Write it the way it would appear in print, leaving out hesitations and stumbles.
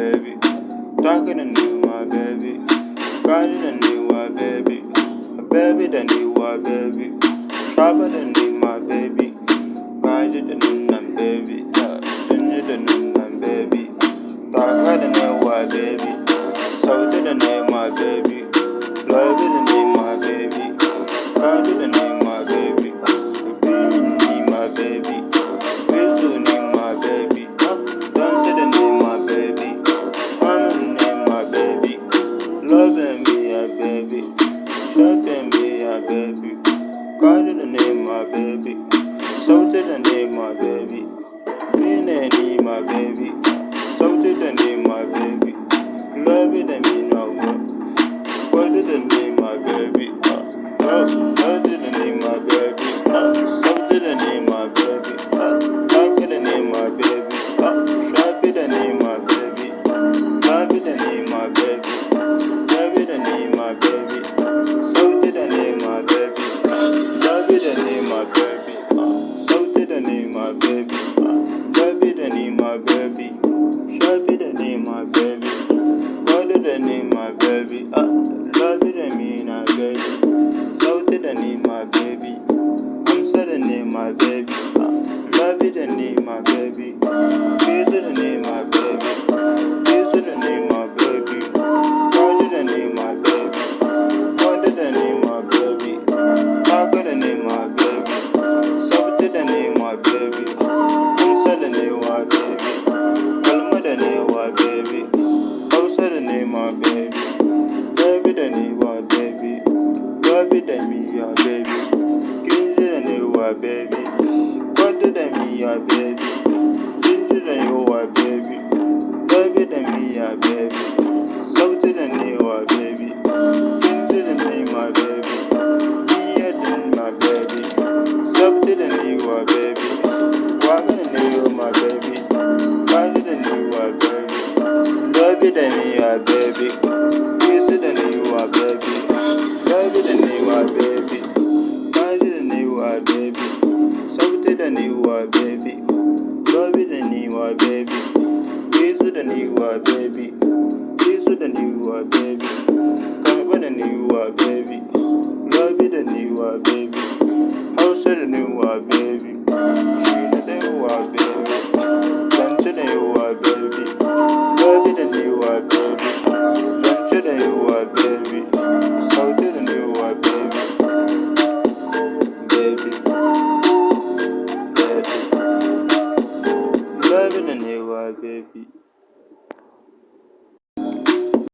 baby. Talking to you, my baby. Guiding than you, my baby. A baby than you, my baby. Sharper than you, my baby. Guided than you, my baby. Ginger than you, my baby. Darker than you, my baby. Salty than you, my baby. Lovely than you, my baby. Guided than you, my baby. Baby, need my baby. Feel to need my baby. Dance to the name, my baby. I'm name, my baby. Loving me, a baby. Shopping me, a baby. God in the name, my baby. Salt in the name, my baby. Being any, my baby. Salt in the name, my baby. Love it and me no more. What in the name, my baby? Love in the name, my baby. Salt in the name, my baby. Talk in the name, my baby. Shop in the name, my baby. Love in the name, my baby. Love in the name, my baby. Salt in the name, my baby. Love in the name, my baby. Salt in the name, my baby. Love in the name, my baby. Shop in the name, my baby. God in the name, my baby. Love in the name, my baby. Salt in the name, my baby. Answer the name, my baby. Love in the name, my baby. Peace in the name, my baby. Peace in the name, my baby. God in the name, my baby. God in the name, my baby. Talk in the name, my baby. Salt in the name, my baby. Answer the name, my baby. Kalma the name, my baby. Hausa the name, my baby. Baby the name, my baby. Love it and me, your baby. Kiss it and you, my baby. God it and me, your baby. Kiss it and you, my baby. Love it and me, your baby. Salt it and you, my baby. Kiss it and me, my baby. Me and my baby. Salt it and you, my baby. Walking and you, my baby. God it and you, my baby. Love it and me, my baby. Kiss it and you, my baby. Love it and you, my baby. God it and you, my baby. Salt it and you, my baby. Love it and you, my baby. Kiss it and you, my baby. Kiss it and you, my baby. Come on and you, my baby. Love it and you, my baby. House it and you, my baby. She it and you, my baby. Dance it and you, my baby. Love it and you, my baby. Dance it and you, my baby. Salt it and you, my baby. Baby, baby. Love it and you, my baby.